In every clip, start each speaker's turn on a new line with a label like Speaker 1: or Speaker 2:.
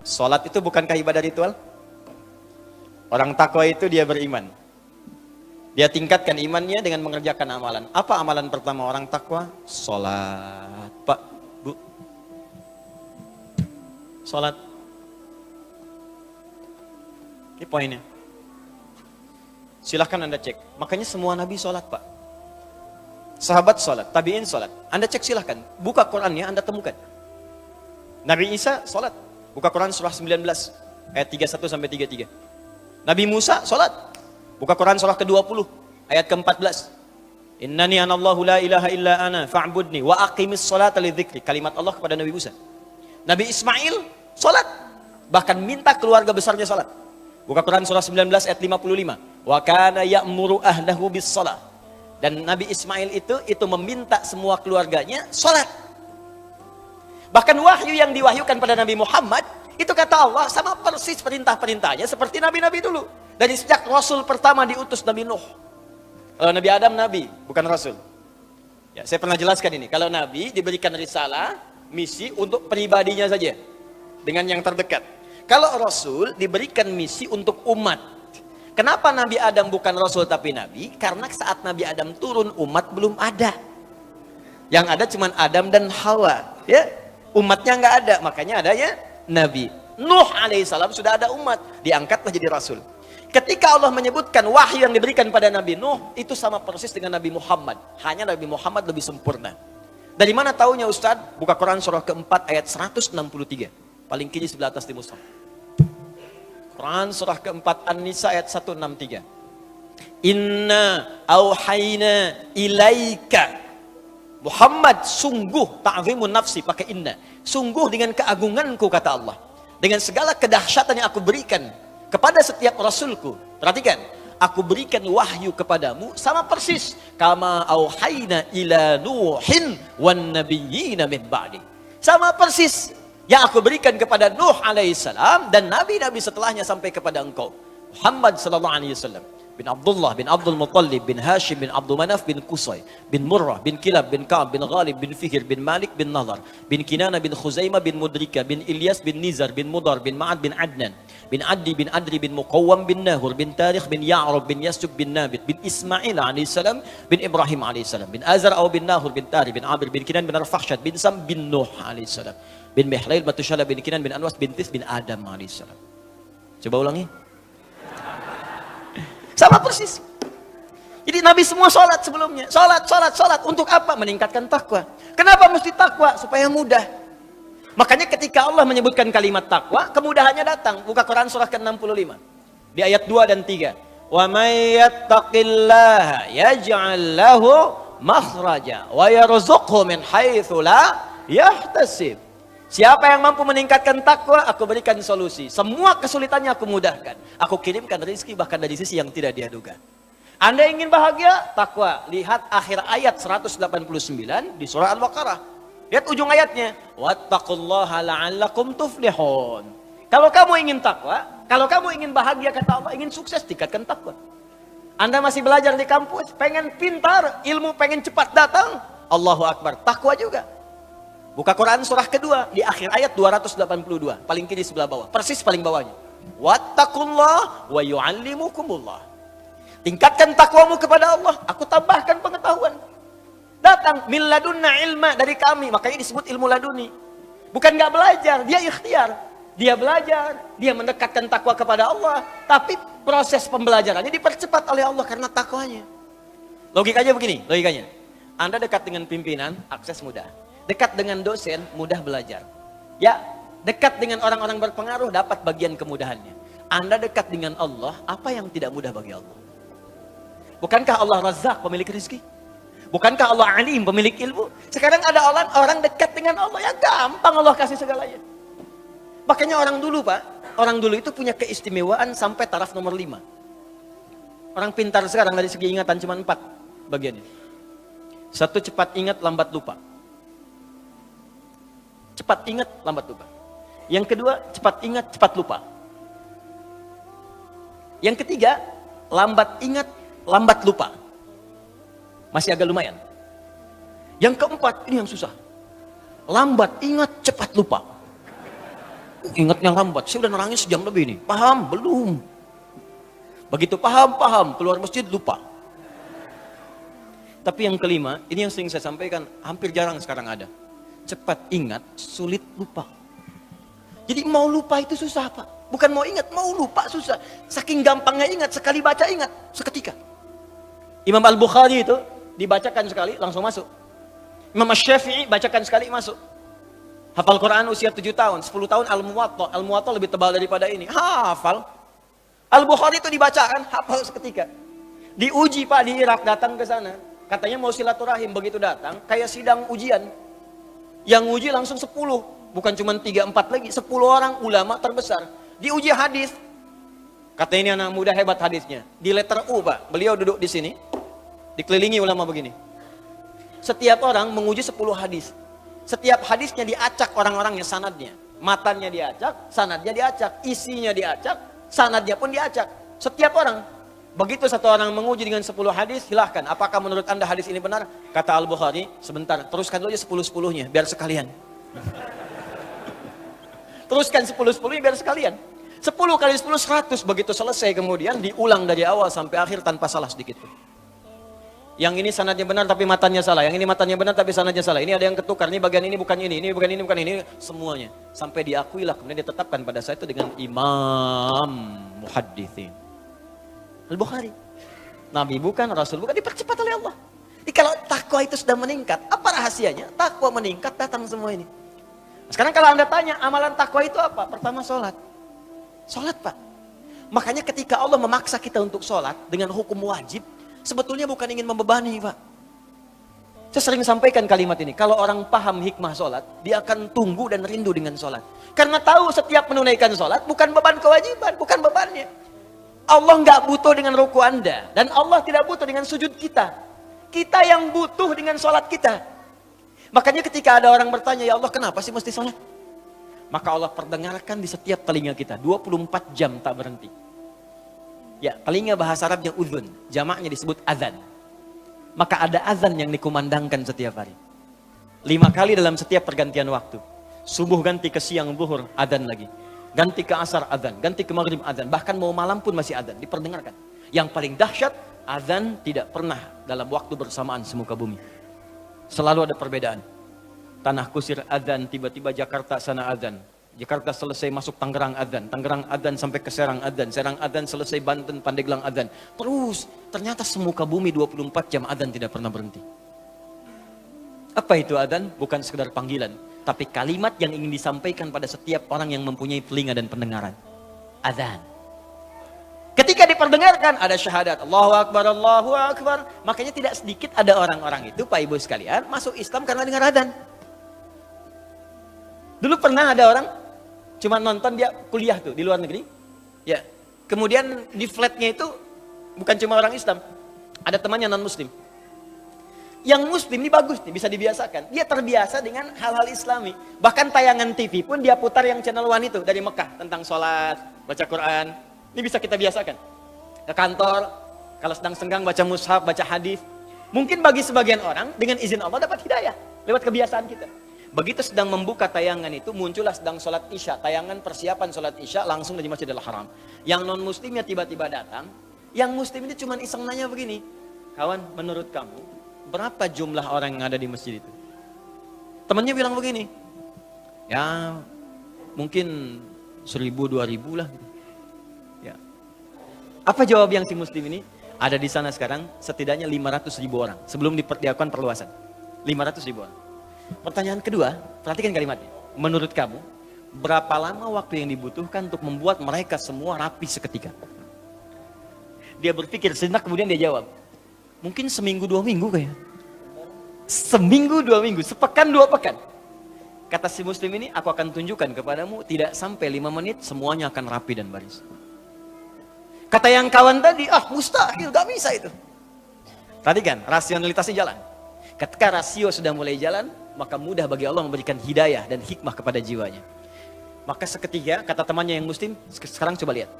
Speaker 1: Salat itu bukankah ibadah ritual? Orang takwa itu dia beriman. Dia tingkatkan imannya dengan mengerjakan amalan. Apa amalan pertama orang takwa? Salat. Pak, Bu. Salat. Ini poinnya. Silahkan Anda cek. Makanya semua Nabi salat, Pak. Sahabat salat, tabi'in salat. Anda cek silahkan. Buka Qurannya, Anda temukan. Nabi Isa salat. Buka Quran surah 19 ayat 31 sampai 33. Nabi Musa salat. Buka Quran surah ke-20 ayat ke-14. Innani anallahu la ilaha illa ana fa'budni wa aqimis salata lidzikri. Kalimat Allah kepada Nabi Musa. Nabi Ismail salat. Bahkan minta keluarga besarnya salat. Buka Quran surah 19 ayat 55. Wa kana ya'muru ahlahu bis shalah. Dan Nabi Ismail itu meminta semua keluarganya salat. Bahkan wahyu yang diwahyukan pada Nabi Muhammad, itu kata Allah sama persis perintah-perintahnya seperti nabi-nabi dulu. Dari sejak Rasul pertama diutus Nabi Nuh. Kalau Nabi Adam Nabi, bukan Rasul. Ya, saya pernah jelaskan ini. Kalau Nabi diberikan risalah, misi untuk pribadinya saja. Dengan yang terdekat. Kalau Rasul diberikan misi untuk umat. Kenapa Nabi Adam bukan Rasul tapi Nabi? Karena saat Nabi Adam turun, umat belum ada. Yang ada cuma Adam dan Hawa. Ya. Umatnya nggak ada, makanya adanya Nabi. Nuh alaihissalam sudah ada umat, diangkatlah jadi Rasul. Ketika Allah menyebutkan wahyu yang diberikan pada Nabi Nuh, itu sama persis dengan Nabi Muhammad. Hanya Nabi Muhammad lebih sempurna. Dari mana taunya Ustaz? Buka Quran surah keempat ayat 163. Paling kiri sebelah atas di mushaf. Quran surah keempat An-Nisa ayat 163. Inna auhayna ilaika. Muhammad, sungguh ta'zimun nafsi, pakai inna. Sungguh dengan keagunganku, kata Allah. Dengan segala kedahsyatan yang aku berikan kepada setiap rasulku. Perhatikan, aku berikan wahyu kepadamu sama persis. Kama auhayna ila Nuhin wan nabiyyina min ba'di. Sama persis yang aku berikan kepada Nuh alaihissalam dan nabi-nabi setelahnya sampai kepada engkau. Muhammad sallallahu alaihi wasallam. Bin Abdullah, bin Abdul Muttalib, bin Hashim, bin Abdul Manaf, bin Qusay, bin Murrah, bin Kilab, bin Ka'ab, bin Ghalib, bin Fihir, bin Malik, bin Nadhar, bin Kinana, bin Khuzaimah, bin Mudrika, bin Ilyas, bin Nizar, bin Mudar, bin Ma'ad, bin Adnan, bin Addi, bin Adri, bin Muqawwam, bin Nahur, bin Tarikh, bin Ya'rab, bin Yasuk, bin Nabit, bin Ismail alaihissalam, bin Ibrahim alaihissalam, bin Azar, bin Nahur, bin Tari, bin Abir, bin Kinan, bin Arfakhshad, bin Sam, bin Nuh alaihissalam, bin Mihlail, Matushala, bin Kinan, bin Anwas, bin Tis, bin Adam alaihissalam. Coba ulangi. Sama persis. Jadi Nabi semua sholat sebelumnya. Sholat. Untuk apa? Meningkatkan takwa. Kenapa mesti takwa? Supaya mudah. Makanya ketika Allah menyebutkan kalimat takwa, kemudahannya datang. Buka Quran surah ke-65. Di ayat 2 dan 3. Wa may yattaqillaha yaj'al lahu makhraja wa yarzuqhu min haitsu la yahtasib. Siapa yang mampu meningkatkan takwa, aku berikan solusi. Semua kesulitannya aku mudahkan. Aku kirimkan rezeki bahkan dari sisi yang tidak dia duga. Anda ingin bahagia? Takwa. Lihat akhir ayat 189 di surah Al-Baqarah. Lihat ujung ayatnya. Wattaqullaha la'allakum tuflihun. Kalau kamu ingin takwa, kalau kamu ingin bahagia, kata Allah, ingin sukses, tingkatkan takwa. Anda masih belajar di kampus, pengen pintar, ilmu pengen cepat datang, Allahu Akbar. Takwa juga. Buka Quran surah kedua, di akhir ayat 282. Paling kiri sebelah bawah. Persis paling bawahnya. Wattaqullaha wa yu'allimukumullah. Tingkatkan takwamu kepada Allah, aku tambahkan pengetahuan. Datang min ladunna ilma, dari kami, makanya disebut ilmu laduni. Bukan nggak belajar, dia ikhtiar. Dia belajar, dia mendekatkan takwa kepada Allah, tapi proses pembelajarannya dipercepat oleh Allah karena takwanya. Logikanya begini, logikanya. Anda dekat dengan pimpinan, akses mudah. Dekat dengan dosen, mudah belajar. Ya, dekat dengan orang-orang berpengaruh, dapat bagian kemudahannya. Anda dekat dengan Allah, apa yang tidak mudah bagi Allah? Bukankah Allah Razzaq, pemilik rezeki? Bukankah Allah Alim, pemilik ilmu? Sekarang ada orang dekat dengan Allah, ya gampang Allah kasih segalanya. Makanya orang dulu Pak, orang dulu itu punya keistimewaan sampai taraf nomor 5. Orang pintar sekarang dari segi ingatan cuma 4 bagiannya. 1, cepat ingat, lambat lupa. Cepat ingat, lambat lupa. Yang kedua, cepat ingat, cepat lupa. Yang ketiga, lambat ingat, lambat lupa. Masih agak lumayan. Yang keempat, ini yang susah. Lambat ingat, cepat lupa. Ingatnya lambat, saya udah nerangin sejam lebih nih. Paham? Belum. Begitu paham, keluar masjid lupa. Tapi yang kelima, ini yang sering saya sampaikan, hampir jarang sekarang ada. Cepat ingat, sulit lupa. Jadi mau lupa itu susah, Pak. Bukan mau ingat, mau lupa susah. Saking gampangnya ingat, sekali baca ingat, seketika. Imam Al-Bukhari itu dibacakan sekali, langsung masuk. Imam Syafi'i bacakan sekali, masuk. Hafal Quran usia 7 tahun, 10 tahun Al-Muwatta. Al-Muwatta lebih tebal daripada ini. Hafal. Al-Bukhari itu dibacakan, hafal seketika. Diuji Pak di Irak, datang ke sana. Katanya mau silaturahim, begitu datang, kayak sidang ujian. Yang uji langsung 10, bukan cuma 3-4 lagi, 10 orang ulama terbesar. Diuji hadis. Katanya ini anak muda hebat hadisnya. Di letter U Pak, beliau duduk di sini, dikelilingi ulama begini. Setiap orang menguji 10 hadis. Setiap hadisnya diacak orang-orangnya, sanadnya. Matanya diacak, sanadnya diacak. Isinya diacak, sanadnya pun diacak. Setiap orang. Begitu satu orang menguji dengan 10 hadis, silahkan. Apakah menurut anda hadis ini benar? Kata Al-Bukhari, sebentar, teruskan dulu aja 10-10-nya, biar sekalian. Teruskan 10-10-nya biar sekalian. 10 kali 10, 100. Begitu selesai kemudian diulang dari awal sampai akhir tanpa salah sedikit pun. Yang ini sanadnya benar tapi matanya salah. Yang ini matanya benar tapi sanadnya salah. Ini ada yang ketukar. Ini bagian ini bukan ini bukan ini, bukan ini. Semuanya. Sampai diakuilah. Kemudian ditetapkan pada saat itu dengan Imam Muhaddithin. Al-Bukhari. Nabi bukan, Rasul bukan. Dipercepat oleh Allah. Jadi kalau takwa itu sudah meningkat. Apa rahasianya? Takwa meningkat, datang semua ini. Sekarang kalau anda tanya, amalan takwa itu apa? Pertama sholat. Sholat Pak. Makanya ketika Allah memaksa kita untuk sholat dengan hukum wajib, sebetulnya bukan ingin membebani Pak. Saya sering sampaikan kalimat ini. Kalau orang paham hikmah sholat, dia akan tunggu dan rindu dengan sholat. Karena tahu setiap menunaikan sholat bukan beban kewajiban, bukan bebannya. Allah nggak butuh dengan ruku anda. Dan Allah tidak butuh dengan sujud kita. Kita yang butuh dengan sholat kita. Makanya ketika ada orang bertanya, ya Allah kenapa sih mesti sholat? Maka Allah perdengarkan di setiap telinga kita. 24 jam tak berhenti. Ya, telinga bahasa Arabnya udhun, jamaknya disebut azan. Maka ada azan yang dikumandangkan setiap hari. 5 kali dalam setiap pergantian waktu. Subuh ganti ke siang, zuhur, azan lagi. Ganti ke asar, azan. Ganti ke maghrib, azan. Bahkan mau malam pun masih azan, diperdengarkan. Yang paling dahsyat, azan tidak pernah dalam waktu bersamaan semuka bumi. Selalu ada perbedaan. Tanah Kusir azan, tiba-tiba Jakarta sana azan. Jakarta selesai masuk Tangerang azan, Tangerang azan sampai ke Serang azan, Serang azan selesai Banten, Pandeglang azan. Terus ternyata semuka bumi 24 jam azan tidak pernah berhenti. Apa itu azan? Bukan sekedar panggilan, tapi kalimat yang ingin disampaikan pada setiap orang yang mempunyai telinga dan pendengaran. Azan. Ketika diperdengarkan ada syahadat, Allahu Akbar, Allahu Akbar. Makanya tidak sedikit ada orang-orang itu, Pak Ibu sekalian, masuk Islam karena dengar azan. Dulu pernah ada orang cuma nonton, dia kuliah tuh di luar negeri. Ya. Kemudian di flatnya itu bukan cuma orang Islam. Ada temannya non muslim. Yang muslim ini bagus nih, bisa dibiasakan. Dia terbiasa dengan hal-hal Islami. Bahkan tayangan TV pun dia putar yang channel One itu dari Mekah tentang sholat, baca Quran. Ini bisa kita biasakan. Ke kantor, kalau sedang senggang baca mushaf, baca hadis. Mungkin bagi sebagian orang dengan izin Allah dapat hidayah lewat kebiasaan kita. Begitu sedang membuka tayangan itu, muncullah sedang sholat isya. Tayangan persiapan sholat isya langsung dari Masjidil Haram. Yang non muslimnya tiba-tiba datang. Yang muslim itu cuma iseng nanya begini. Kawan, menurut kamu berapa jumlah orang yang ada di masjid itu? Temannya bilang begini. Ya mungkin 1000-2000 lah. Ya. Apa jawab yang si muslim ini? Ada di sana sekarang setidaknya 500.000 orang. Sebelum diperdiakan perluasan. 500.000 orang. Pertanyaan kedua, perhatikan kalimatnya. Menurut kamu, berapa lama waktu yang dibutuhkan untuk membuat mereka semua rapi seketika? Dia berpikir sejenak, kemudian dia jawab. Mungkin seminggu 2 minggu kayaknya. Seminggu 2 minggu, sepekan 2 pekan. Kata si muslim ini, aku akan tunjukkan kepadamu, tidak sampai 5 menit semuanya akan rapi dan baris. Kata yang kawan tadi, mustahil, gak bisa itu. Perhatikan, rasionalitasnya jalan. Ketika rasio sudah mulai jalan, maka mudah bagi Allah memberikan hidayah dan hikmah kepada jiwanya. Maka seketika, kata temannya yang muslim, sekarang coba lihat.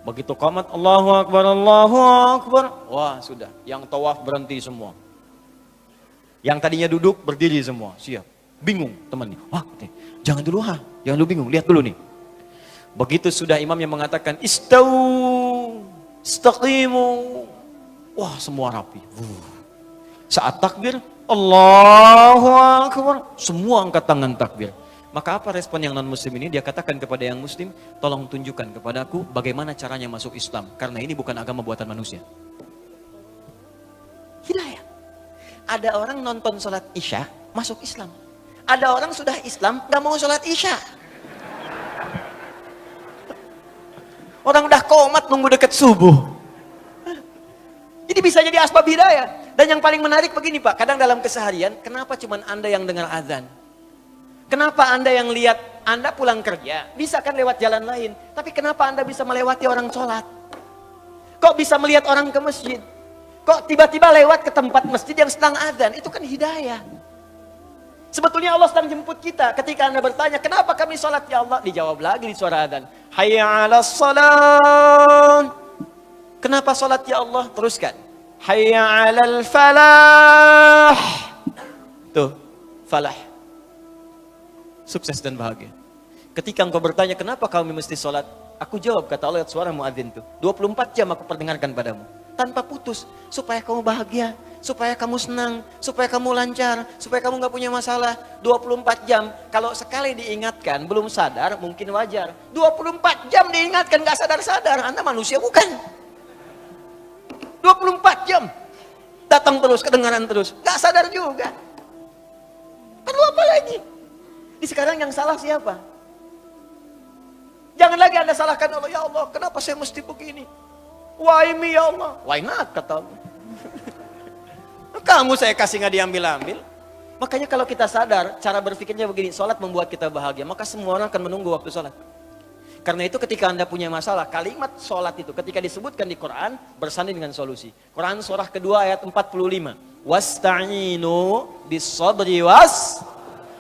Speaker 1: Begitu qamat Allahu Akbar, Allahu Akbar. Wah sudah, yang tawaf berhenti semua. Yang tadinya duduk berdiri semua, siap. Bingung temannya. Wah, jangan dulu jangan dulu bingung, lihat dulu nih. Begitu sudah imam yang mengatakan istau, istaqimu. Wah semua rapi. Saat takbir, Allahu Akbar. Semua angkat tangan takbir. Maka apa respon yang non muslim ini? Dia katakan kepada yang muslim, tolong tunjukkan kepadaku bagaimana caranya masuk Islam. Karena ini bukan agama buatan manusia. Hidayah. Ada orang nonton sholat isya, masuk Islam. Ada orang sudah Islam, gak mau sholat isya. Orang udah komat nunggu deket subuh. Jadi bisa jadi asbab hidayah. Dan yang paling menarik begini Pak, kadang dalam keseharian, kenapa cuma Anda yang dengar azan? Kenapa Anda yang lihat, Anda pulang kerja, bisa kan lewat jalan lain. Tapi kenapa Anda bisa melewati orang sholat? Kok bisa melihat orang ke masjid? Kok tiba-tiba lewat ke tempat masjid yang sedang azan? Itu kan hidayah. Sebetulnya Allah sedang jemput kita. Ketika Anda bertanya, kenapa kami sholat ya Allah? Dijawab lagi di suara azan. Hayya 'alas shalah. Kenapa sholat ya Allah? Teruskan. Hayya 'alal falah. Tuh, falah. Sukses dan bahagia. Ketika engkau bertanya, kenapa kami mesti sholat? Aku jawab, kata Allah, suara muadzin tuh. 24 jam aku perdengarkan padamu. Tanpa putus. Supaya kamu bahagia. Supaya kamu senang. Supaya kamu lancar. Supaya kamu gak punya masalah. 24 jam. Kalau sekali diingatkan, belum sadar, mungkin wajar. 24 jam diingatkan, gak sadar-sadar. Anda manusia bukan. 24 jam. Datang terus, kedengaran terus. Gak sadar juga. Perlu apa lagi? Di sekarang yang salah siapa? Jangan lagi Anda salahkan Allah. Ya Allah, kenapa saya mesti begini? Why me ya Allah? Why not, kata Allah. Kamu saya kasih nggak diambil-ambil. Makanya kalau kita sadar, cara berpikirnya begini, sholat membuat kita bahagia, maka semua orang akan menunggu waktu sholat. Karena itu ketika Anda punya masalah, kalimat sholat itu ketika disebutkan di Quran, bersanding dengan solusi. Quran surah kedua ayat 45. Wasta'inu bis-sabri was.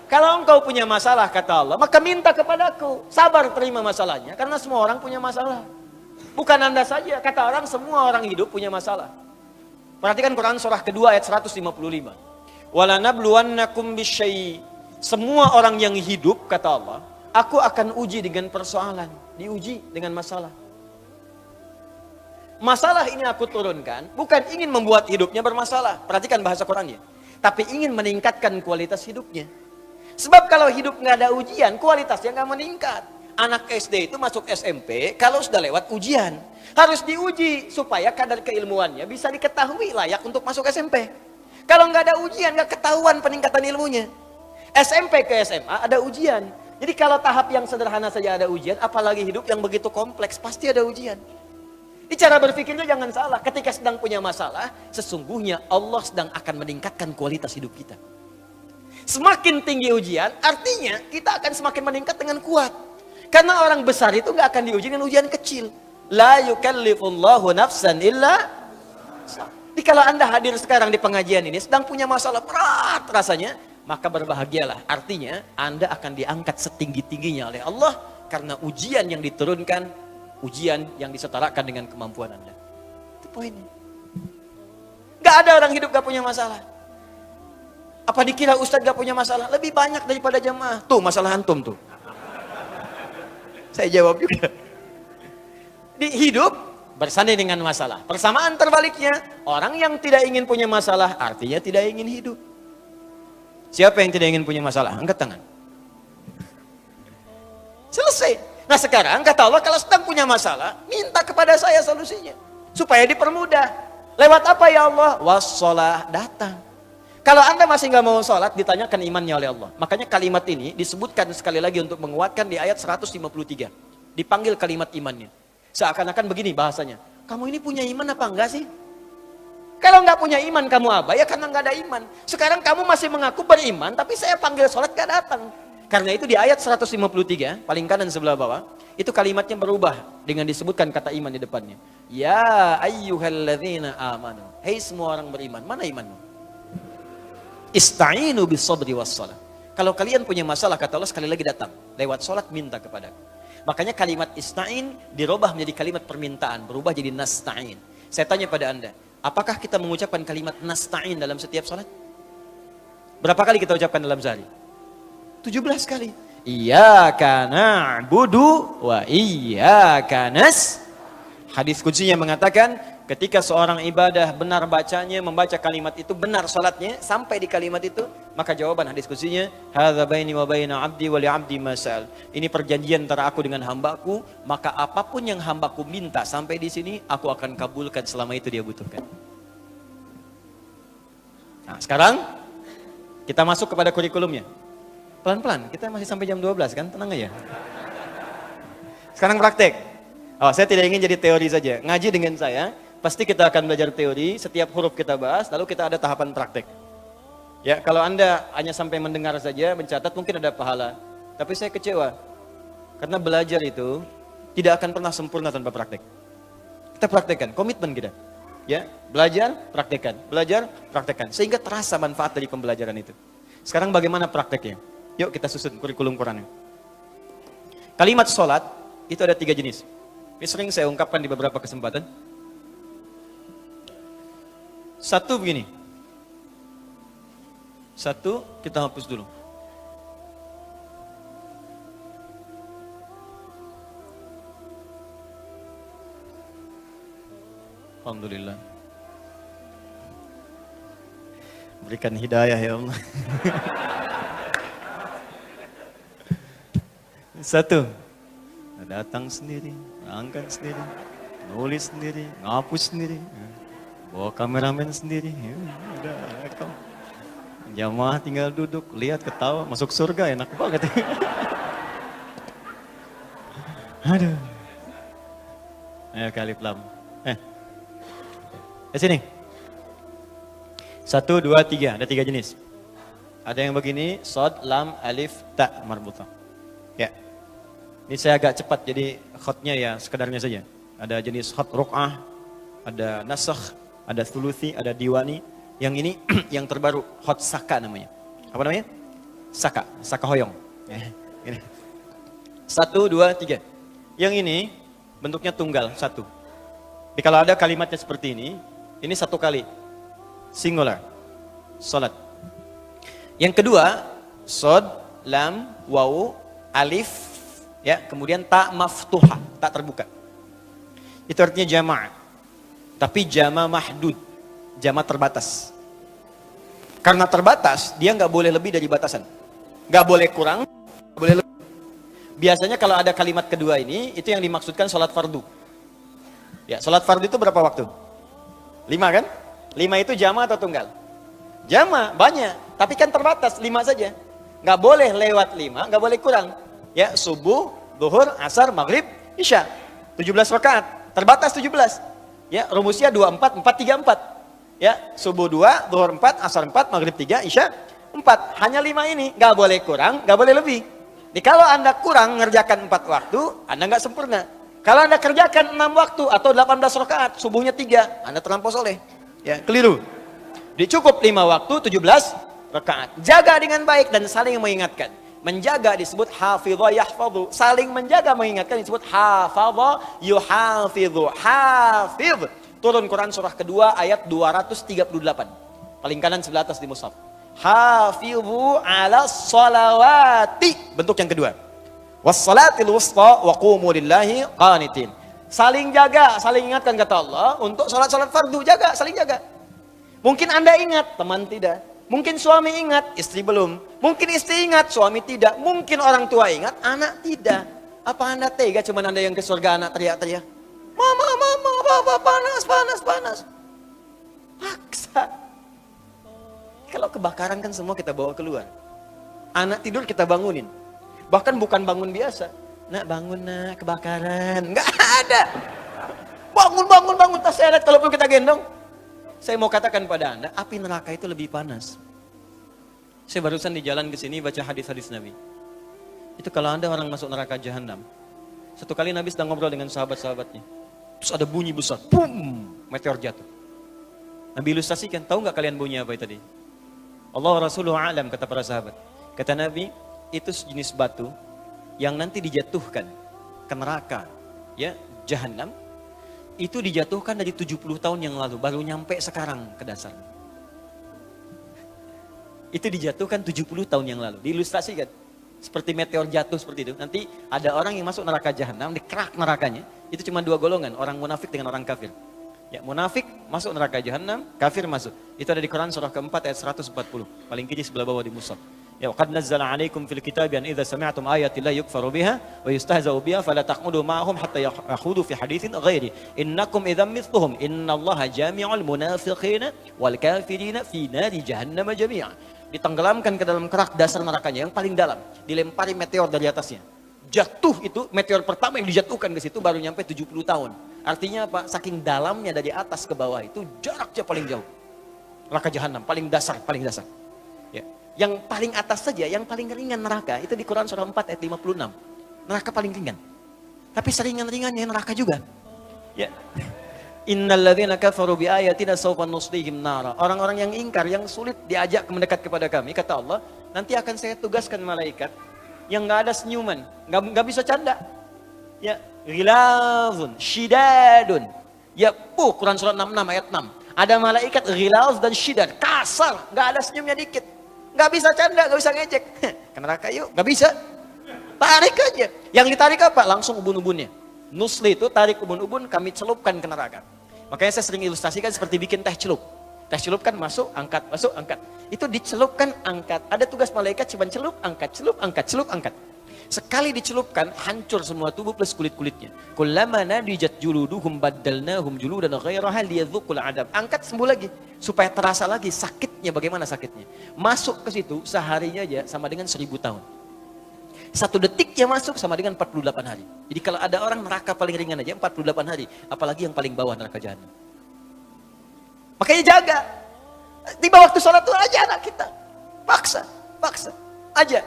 Speaker 1: Kalau engkau punya masalah, kata Allah, maka minta kepadaku. Sabar terima masalahnya, karena semua orang punya masalah. Bukan Anda saja, kata orang, semua orang hidup punya masalah. Perhatikan Quran surah kedua ayat 155. Walanabluwannakum bisyai. Semua orang yang hidup, kata Allah, aku akan uji dengan persoalan. Diuji dengan masalah. Masalah ini aku turunkan, bukan ingin membuat hidupnya bermasalah. Perhatikan bahasa Qurannya. Tapi ingin meningkatkan kualitas hidupnya. Sebab kalau hidup nggak ada ujian, kualitasnya nggak meningkat. Anak SD itu masuk SMP kalau sudah lewat ujian. Harus diuji supaya kadar keilmuannya bisa diketahui layak untuk masuk SMP. Kalau nggak ada ujian, nggak ketahuan peningkatan ilmunya. SMP ke SMA ada ujian. Jadi kalau tahap yang sederhana saja ada ujian, apalagi hidup yang begitu kompleks, pasti ada ujian. Di cara berpikirnya jangan salah. Ketika sedang punya masalah, sesungguhnya Allah sedang akan meningkatkan kualitas hidup kita. Semakin tinggi ujian, artinya kita akan semakin meningkat dengan kuat. Karena orang besar itu nggak akan diuji dengan ujian kecil. La yukallifullahu nafsan illa. Jadi kalau Anda hadir sekarang di pengajian ini, sedang punya masalah berat rasanya, maka berbahagialah. Artinya Anda akan diangkat setinggi-tingginya oleh Allah. Karena ujian yang diturunkan, ujian yang disetarakan dengan kemampuan Anda. Itu poinnya. Gak ada orang hidup gak punya masalah. Apa dikira Ustadz gak punya masalah? Lebih banyak daripada jamaah. Tuh masalah antum tuh. Saya jawab juga. Di hidup bersanding dengan masalah. Persamaan terbaliknya, orang yang tidak ingin punya masalah artinya tidak ingin hidup. Siapa yang tidak ingin punya masalah? Angkat tangan. Selesai. Nah sekarang kata Allah, kalau sedang punya masalah, minta kepada saya solusinya. Supaya dipermudah. Lewat apa ya Allah? Wassalah, datang. Kalau Anda masih nggak mau sholat, ditanyakan imannya oleh Allah. Makanya kalimat ini disebutkan sekali lagi untuk menguatkan di ayat 153. Dipanggil kalimat imannya. Seakan-akan begini bahasanya. Kamu ini punya iman apa enggak sih? Kalau nggak punya iman kamu apa? Ya karena nggak ada iman. Sekarang kamu masih mengaku beriman, tapi saya panggil sholat nggak datang. Karena itu di ayat 153, paling kanan sebelah bawah, itu kalimatnya berubah dengan disebutkan kata iman di depannya. Ya ayyuhalladzina amanu. Hei semua orang beriman, mana imanmu? Ista'inu bis sabri was salat. Kalau kalian punya masalah, kata Allah sekali lagi datang. Lewat sholat minta kepada aku. Makanya kalimat ista'in dirubah menjadi kalimat permintaan, berubah jadi nasta'in. Saya tanya pada Anda, apakah kita mengucapkan kalimat nasta'in dalam setiap salat? Berapa kali kita ucapkan dalam sehari? 17 kali. Iyyaka na'budu wa iyyaka Hadis qudsinya mengatakan, ketika seorang ibadah benar bacanya, membaca kalimat itu, benar salatnya, sampai di kalimat itu, maka jawaban hadis qudsinya, hadza baini wa baina 'abdi wa li 'abdi ma sa'al. Ini perjanjian antara aku dengan hambaku, maka apapun yang hambaku minta sampai di sini, aku akan kabulkan selama itu dia butuhkan. Nah, sekarang kita masuk kepada kurikulumnya. Pelan-pelan, kita masih sampai jam 12 kan, tenang aja. Sekarang praktek. Oh, saya tidak ingin jadi teori saja. Ngaji dengan saya, pasti kita akan belajar teori, setiap huruf kita bahas, lalu kita ada tahapan praktek. Ya, kalau Anda hanya sampai mendengar saja, mencatat, mungkin ada pahala. Tapi saya kecewa. Karena belajar itu tidak akan pernah sempurna tanpa praktek. Kita praktekkan, komitmen kita. Ya, belajar, praktekkan. Belajar, praktekkan. Sehingga terasa manfaat dari pembelajaran itu. Sekarang bagaimana prakteknya? Yuk kita susun kurikulum Qurannya. Kalimat sholat, itu ada 3 jenis. Ini sering saya ungkapkan di beberapa kesempatan. Satu begini. Satu, kita hapus dulu. Alhamdulillah. Berikan hidayah ya Allah. Satu, datang sendiri, angkat sendiri, nulis sendiri, ngapus sendiri, bawa kameramen sendiri. Ya, udah, kau. Jamaah tinggal duduk, lihat, ketawa, masuk surga, enak banget. Aduh. Ayo Alif Lam. Sini. 1, 2, 3, ada 3 jenis. Ada yang begini, Shad, Lam, Alif, Ta, marbutah. Ya. Ini saya agak cepat, jadi khotnya ya sekedarnya saja. Ada jenis khot ruk'ah, ada nasakh, ada thuluthi, ada diwani. Yang ini yang terbaru, khot saka namanya. Apa namanya? Saka, saka hoyong. Ini. 1, 2, 3. Yang ini bentuknya tunggal, 1. Jadi kalau ada kalimatnya seperti ini 1 kali. Singular, salat. Yang kedua, Shad, Lam, Waw, Alif, ya, kemudian ta maftuha, tak terbuka. Itu artinya jama'. Tapi jama' mahdud, jama' terbatas. Karena terbatas, dia nggak boleh lebih dari batasan. Nggak boleh kurang, nggak boleh lebih. Biasanya kalau ada kalimat kedua ini, itu yang dimaksudkan sholat fardu. Ya, sholat fardu itu berapa waktu? 5 kan? 5 itu jama' atau tunggal? Jama', banyak. Tapi kan terbatas, 5 saja. Nggak boleh lewat 5, nggak boleh kurang. Ya, subuh, zuhur, asar, maghrib, isya. 17 rakaat, terbatas 17. Ya, rumusnya 24, 4, 3, 4. Ya, subuh 2, zuhur 4, asar 4, maghrib 3, isya 4. Hanya 5 ini, nggak boleh kurang, nggak boleh lebih. Jadi kalau Anda kurang ngerjakan 4 waktu, Anda nggak sempurna. Kalau Anda kerjakan 6 waktu atau 18 rakaat, subuhnya 3, Anda terlampau soleh. Ya, keliru. Dicukup 5 waktu, 17 rakaat. Jaga dengan baik dan saling mengingatkan. Menjaga disebut hafidha yahfadhu. Saling menjaga mengingatkan disebut hafadha yuhafidhu. Hafidh. Turun Quran surah kedua ayat 238. Paling kanan sebelah atas di mushaf. Hafidhu ala salawati. Bentuk yang kedua. Wassalatil wusta wa qumu lillahi qanitin. Saling jaga, saling ingatkan kata Allah untuk salat-salat fardu. Jaga, saling jaga. Mungkin Anda ingat, teman tidak. Mungkin suami ingat, istri belum. Mungkin istri ingat, suami tidak. Mungkin orang tua ingat, anak tidak. Apa Anda tega cuman Anda yang ke surga anak teriak-teriak? Mama, mama, papa, panas, panas, panas. Paksa. Kalau kebakaran kan semua kita bawa keluar. Anak tidur kita bangunin. Bahkan bukan bangun biasa. Nak bangun nak, kebakaran. Enggak ada. Bangun, bangun, bangun. Tas seret kalaupun kita gendong. Saya mau katakan pada Anda, api neraka itu lebih panas. Saya barusan di jalan ke sini baca hadis-hadis Nabi. Itu kalau Anda orang masuk neraka jahanam. Satu kali Nabi sedang ngobrol dengan sahabat-sahabatnya. Terus ada bunyi besar. Boom! Meteor jatuh. Nabi ilustrasikan, tahu nggak kalian bunyi apa itu tadi? Allah Rasulullah alam, kata para sahabat. Kata Nabi, itu sejenis batu yang nanti dijatuhkan ke neraka, ya, Jahannam, itu dijatuhkan dari 70 tahun yang lalu, baru nyampe sekarang ke dasar. Itu dijatuhkan 70 tahun yang lalu, diilustrasikan. Seperti meteor jatuh seperti itu. Nanti ada orang yang masuk neraka Jahannam, dikerak nerakanya. Itu cuma dua golongan, orang munafik dengan orang kafir. Ya, munafik masuk neraka Jahannam, kafir masuk. Itu ada di Quran surah keempat ayat 140. Paling kiri sebelah bawah di mushaf. Ya, qad nazzala 'alaikum fil kitabi an idza sami'tum ayati la yukfaru biha wa yustahza'u biha fala taqudu ma'ahum hatta yakhudu fi haditsin ghairi. Innakum idzam mithluhum innallaha jami'ul munafiqina wal kafirina fi nari jahannam jami'a. Ditenggelamkan ke dalam kerak dasar nerakanya yang paling dalam, dilempari meteor dari atasnya. Jatuh itu meteor pertama yang dijatuhkan ke situ baru nyampe 70 tahun. Artinya apa? Saking dalamnya dari atas ke bawah itu jaraknya paling jauh. Neraka Jahannam paling dasar, paling dasar. Ya. Yang paling atas saja, yang paling ringan neraka itu di Quran surah 4 ayat 56. Neraka paling ringan. Tapi seringan-ringannya neraka juga. Ya. Innalladzina kafaru biayatina sawfa nuslihim nara. Orang-orang yang ingkar, yang sulit diajak mendekat kepada kami, kata Allah, nanti akan saya tugaskan malaikat yang enggak ada senyuman, enggak bisa canda. Ya, ghilazun, syidadun. Ya, Quran surah 66 ayat 6. Ada malaikat ghilaz dan syidad, kasar, enggak ada senyumnya dikit. Enggak bisa canda, enggak bisa ngejek. Ke neraka yuk, enggak bisa. Tarik aja. Yang ditarik apa? Langsung ubun-ubunnya. Nusli itu tarik ubun-ubun, kami celupkan ke neraka. Makanya saya sering ilustrasikan seperti bikin teh celup. Teh celup kan masuk, angkat, masuk, angkat. Itu dicelupkan, angkat. Ada tugas malaikat cuma celup, angkat, celup, angkat, celup, angkat. Sekali dicelupkan, hancur semua tubuh plus kulit-kulitnya. Kullama nadijat juluduhum baddalnahum juludan ghairaha liyadzuqul adab. Angkat, sembuh lagi. Supaya terasa lagi sakitnya, bagaimana sakitnya. Masuk ke situ, seharinya aja sama dengan 1000 tahun. 1 detiknya masuk sama dengan 48 hari. Jadi kalau ada orang neraka paling ringan aja 48 hari. Apalagi yang paling bawah neraka Jahannam. Makanya jaga. Tiba waktu sholat tuh aja anak kita. Paksa. Aja.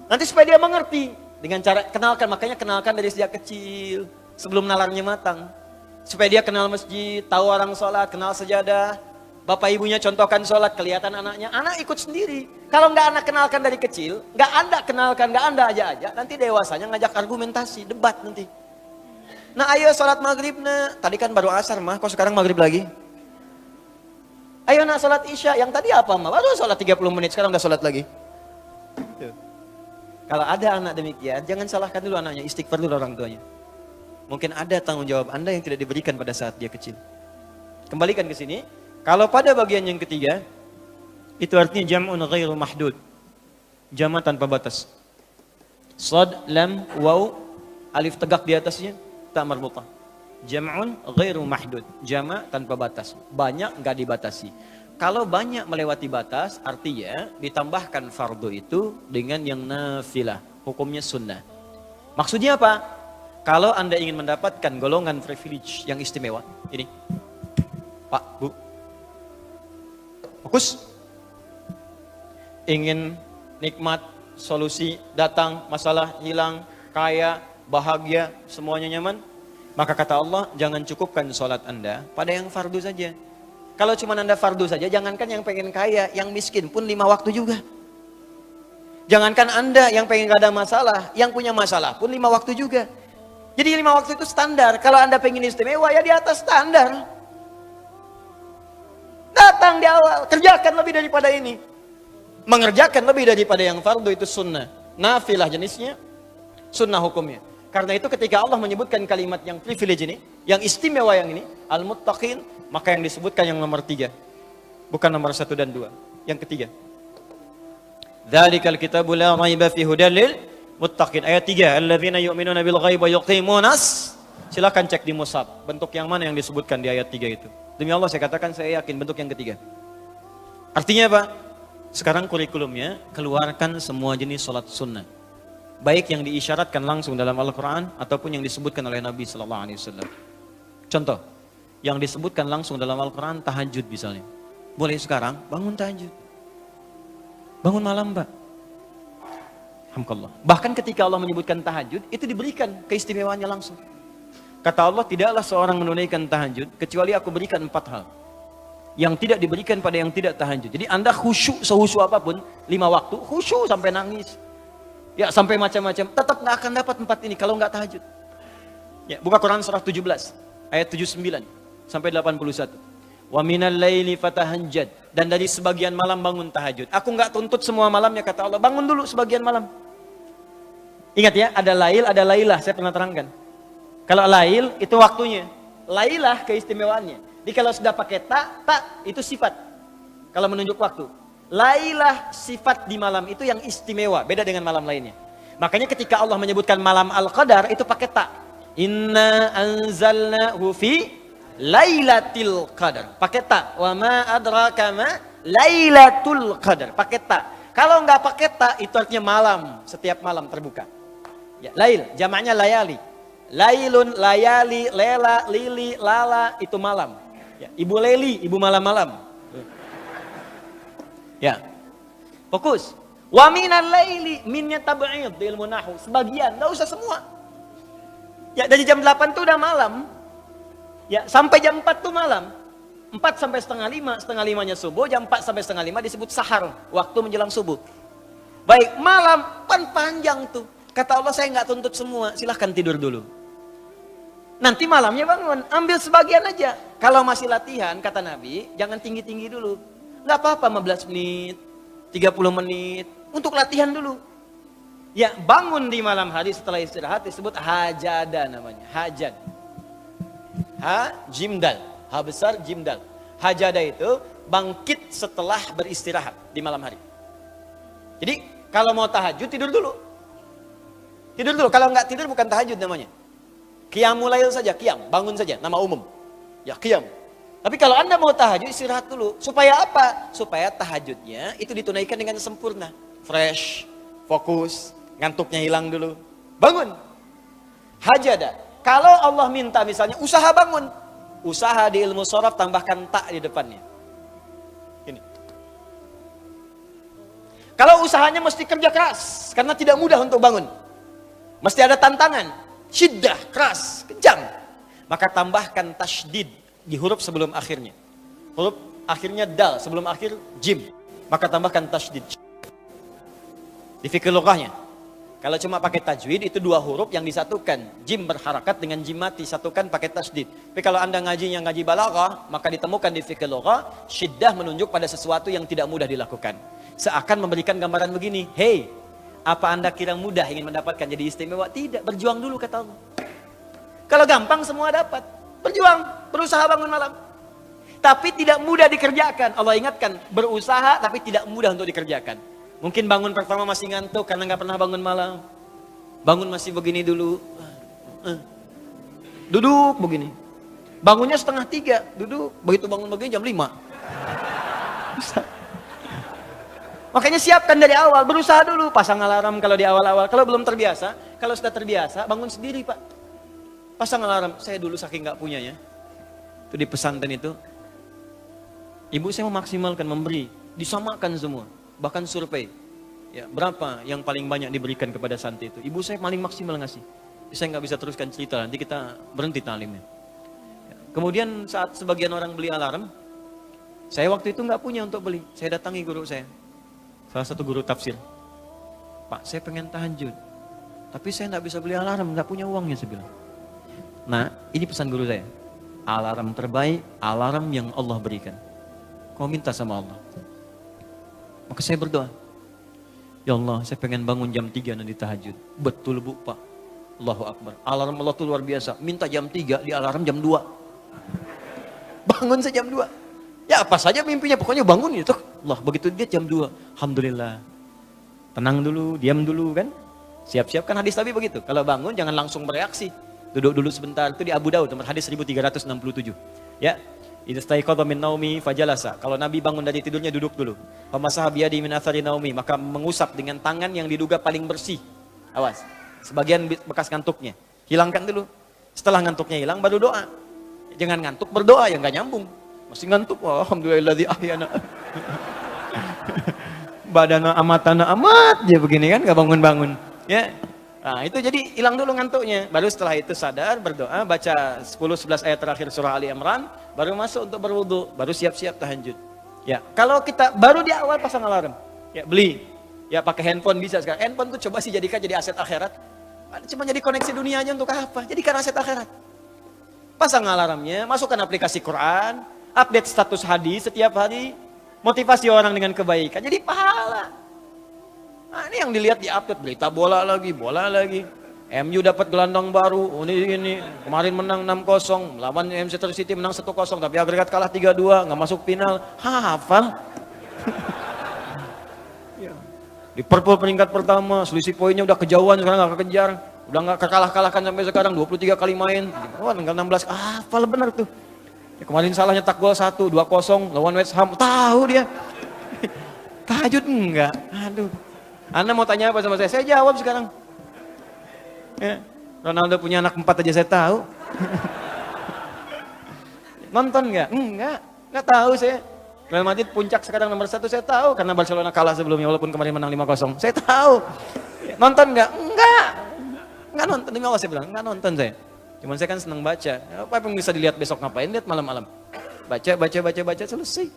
Speaker 1: Nanti supaya dia mengerti. Dengan cara kenalkan. Makanya kenalkan dari sejak kecil. Sebelum nalarnya matang. Supaya dia kenal masjid. Tahu orang sholat. Kenal sejadah. Bapak ibunya contohkan sholat, kelihatan anaknya, anak ikut sendiri. Kalau nggak anak kenalkan dari kecil, nggak anda kenalkan, nggak anda aja, nanti dewasanya ngajak argumentasi, debat nanti. Nah ayo sholat maghrib, nah tadi kan baru asar mah, kok sekarang maghrib lagi? Ayo nak sholat isya, yang tadi apa mah? Baru sholat 30 menit, sekarang udah sholat lagi. Tuh. Kalau ada anak demikian, jangan salahkan dulu anaknya, istighfar dulu orang tuanya. Mungkin ada tanggung jawab anda yang tidak diberikan pada saat dia kecil. Kembalikan ke sini. Kalau pada bagian yang ketiga, itu artinya jam'un ghairu mahdud. Jama' tanpa batas. Shad, lam, waw, alif tegak di atasnya, ta marbutah. Jam'un ghairu mahdud. Jama' tanpa batas. Banyak enggak dibatasi. Kalau banyak melewati batas, artinya ditambahkan fardu itu dengan yang nafilah. Hukumnya sunnah. Maksudnya apa? Kalau anda ingin mendapatkan golongan privilege yang istimewa, ini. Pak, Bu. Fokus. Ingin nikmat, solusi, datang, masalah hilang, kaya, bahagia, semuanya nyaman. Maka kata Allah, jangan cukupkan sholat anda pada yang fardu saja. Kalau cuma anda fardu saja, jangankan yang pengen kaya, yang miskin pun 5 waktu juga. Jangankan anda yang pengen gak ada masalah, yang punya masalah pun 5 waktu juga. Jadi 5 waktu itu standar. Kalau anda pengen istimewa, ya di atas standar. Datang di awal, kerjakan lebih daripada ini. Mengerjakan lebih daripada yang fardu itu sunnah. Nafilah jenisnya, sunnah hukumnya. Karena itu ketika Allah menyebutkan kalimat yang privilege ini, yang istimewa yang ini, al-muttaqin, maka yang disebutkan yang nomor 3. Bukan nomor 1 dan 2. Yang ketiga. Dzalikal kitabu la raiba fi hudal lil muttaqin. Ayat 3, alladzina yu'minuna bil ghaibi wa yuqimunas. Silakan cek di mushaf, bentuk yang mana yang disebutkan di ayat 3 itu. Demi Allah saya katakan saya yakin bentuk yang ketiga. Artinya apa? Sekarang kurikulumnya keluarkan semua jenis sholat sunnah. Baik yang diisyaratkan langsung dalam Al-Quran ataupun yang disebutkan oleh Nabi SAW. Contoh, yang disebutkan langsung dalam Al-Quran tahajud misalnya. Boleh sekarang bangun tahajud. Bangun malam Pak. Alhamdulillah. Bahkan ketika Allah menyebutkan tahajud itu diberikan keistimewaannya langsung. Kata Allah, tidaklah seorang menunaikan tahajud kecuali aku berikan 4 hal. Yang tidak diberikan pada yang tidak tahajud. Jadi anda khusyuk sehusyuk apapun, 5 waktu, khusyuk sampai nangis. Ya sampai macam-macam, tetap nggak akan dapat 4 ini kalau nggak tahajud. Ya, buka Quran surah 17 ayat 79 sampai 81. Wa minal laili fatahajjad, dan dari sebagian malam bangun tahajud. Aku enggak tuntut semua malamnya, kata Allah. Bangun dulu sebagian malam. Ingat ya, ada lail, ada lailah, saya pernah terangkan. Kalau lail itu waktunya, lailah keistimewaannya. Jadi kalau sudah pakai ta itu sifat. Kalau menunjuk waktu. Lailah sifat di malam itu yang istimewa, beda dengan malam lainnya. Makanya ketika Allah menyebutkan malam Al-Qadar itu pakai ta. Inna anzalnahu fi lailatul qadar. Pakai ta. Wa ma adraka ma lailatul qadar. Pakai ta. Kalau enggak pakai ta itu artinya malam, setiap malam terbuka. Ya, lail, jamaknya layali. Lailun, layali, lela, lili, lala, itu malam. Ya, ibu leli, ibu malam-malam. Ya. Fokus. Wa minal laili, minnya tab'id di ilmu nahwu. Sebagian, enggak usah semua. Ya, dari jam 8 tuh udah malam. Ya, sampai jam 4 tuh malam. 4 sampai setengah 5, setengah 5-nya subuh, jam 4 sampai setengah 5 disebut sahar, waktu menjelang subuh. Baik, malam panjang tuh. Kata Allah, saya nggak tuntut semua, silahkan tidur dulu. Nanti malamnya bangun, ambil sebagian aja. Kalau masih latihan, kata Nabi, jangan tinggi-tinggi dulu. Nggak apa-apa 15 menit, 30 menit, untuk latihan dulu. Ya, bangun di malam hari setelah istirahat disebut hajada namanya, hajad. Ha, jimdal, ha besar, jimdal. Hajada itu bangkit setelah beristirahat di malam hari. Jadi, kalau mau tahajud, tidur dulu. Tidur dulu, kalau nggak tidur bukan tahajud namanya. Qiyamul lail saja, qiyam, bangun saja, nama umum. Ya, qiyam. Tapi kalau Anda mau tahajud, istirahat dulu. Supaya apa? Supaya tahajudnya itu ditunaikan dengan sempurna. Fresh, fokus, ngantuknya hilang dulu. Bangun. Hajada. Kalau Allah minta misalnya, usaha bangun. Usaha di ilmu sorof, tambahkan tak di depannya. Ini. Kalau usahanya mesti kerja keras, karena tidak mudah untuk bangun. Mesti ada tantangan, syiddah, keras, kejam. Maka tambahkan tasydid di huruf sebelum akhirnya. Huruf akhirnya dal, sebelum akhir jim. Maka tambahkan tasydid. Di fikih lughahnya. Kalau cuma pakai tajwid itu 2 huruf yang disatukan. Jim berharakat dengan jim mati, satukan pakai tasydid. Tapi kalau Anda ngajinya ngaji balaghah, maka ditemukan di fikih lughah, syiddah menunjuk pada sesuatu yang tidak mudah dilakukan. Seakan memberikan gambaran begini, hey, apa Anda kira mudah ingin mendapatkan jadi istimewa? Tidak, berjuang dulu kata Allah. Kalau gampang semua dapat. Berjuang, berusaha bangun malam. Tapi tidak mudah dikerjakan. Allah ingatkan, berusaha tapi tidak mudah untuk dikerjakan. Mungkin bangun pertama masih ngantuk karena nggak pernah bangun malam. Bangun masih begini dulu. Duduk begini. Bangunnya 2:30, duduk. Begitu bangun begini jam 5. Makanya siapkan dari awal, berusaha dulu, pasang alarm kalau di awal-awal. Kalau belum terbiasa, kalau sudah terbiasa, bangun sendiri Pak. Pasang alarm, saya dulu saking nggak punyanya. Itu di pesantren itu, ibu saya memaksimalkan, memberi, disamakan semua. Bahkan survei, ya, berapa yang paling banyak diberikan kepada santri itu. Ibu saya paling maksimal ngasih. Saya nggak bisa teruskan cerita, nanti kita berhenti talimnya. Ya. Kemudian saat sebagian orang beli alarm, saya waktu itu nggak punya untuk beli. Saya datangi guru saya. Salah satu guru tafsir. Pak, saya pengen tahajud. Tapi saya nggak bisa beli alarm, nggak punya uangnya, saya bilang. Nah, ini pesan guru saya. Alarm terbaik, alarm yang Allah berikan. Kau minta sama Allah. Maka saya berdoa. Ya Allah, saya pengen bangun jam 3 nanti tahajud. Betul Bu, Pak. Allahu Akbar. Alarm Allah itu luar biasa. Minta jam 3, di alarm jam 2. Bangun saya jam 2. Ya apa saja mimpinya, pokoknya bangun itu. Allah, begitu dia jam 2. Alhamdulillah. Tenang dulu, diam dulu kan. Siap-siap kan hadis Nabi begitu. Kalau bangun jangan langsung bereaksi. Duduk dulu sebentar. Itu di Abu Daud, nomor hadis 1367. Ya. Idastaiqadha min naumi fajalasa. Kalau Nabi bangun dari tidurnya duduk dulu. Famasaha biyadi min athari naumi, maka mengusap dengan tangan yang diduga paling bersih. Awas. Sebagian bekas ngantuknya. Hilangkan dulu. Setelah ngantuknya hilang baru doa. Jangan ngantuk berdoa, ya enggak nyambung. Masih ngantuk, alhamdulilladzi ahyana. Badana amatana amat dia begini kan, enggak bangun-bangun. Ya. Nah, itu jadi hilang dulu ngantuknya. Baru setelah itu sadar, berdoa, baca 10-11 ayat terakhir surah Ali Imran, baru masuk untuk berwudu, baru siap-siap tahajud. Ya, kalau kita baru di awal pasang alarm, ya beli. Ya pakai handphone bisa sekarang. Handphone tuh coba sih jadikan jadi aset akhirat. Cuma jadi koneksi dunianya untuk apa? Jadi karena aset akhirat. Pasang alarmnya, masukkan aplikasi Quran, update status hadis setiap hari, motivasi orang dengan kebaikan, jadi pahala. Nah, ini yang dilihat di update, berita bola lagi. MU dapat gelandang baru, ini kemarin menang 6-0, lawan Manchester City menang 1-0, tapi agregat kalah 3-2, nggak masuk final. Hafal. Liverpool peringkat pertama, selisih poinnya udah kejauhan, sekarang nggak kekejar, udah nggak kalah-kalahkan sampai sekarang, 23 kali main, tinggal 16, hafal benar tuh. Ya, kemarin salah nyetak gol 1, 2-0 lawan West Ham, tahu dia. Tahajud enggak? Aduh. Anda mau tanya apa sama saya jawab sekarang. Ya, Ronaldo punya anak 4 aja saya tahu. Nonton enggak? Enggak tahu saya. Real Madrid puncak sekarang nomor 1 saya tahu karena Barcelona kalah sebelumnya walaupun kemarin menang 5-0. Saya tahu. Nonton enggak? Enggak nonton, demi Allah saya bilang, enggak nonton saya. Cuman saya kan senang baca. Apa yang bisa dilihat besok ngapain? Lihat malam-malam. Baca selesai.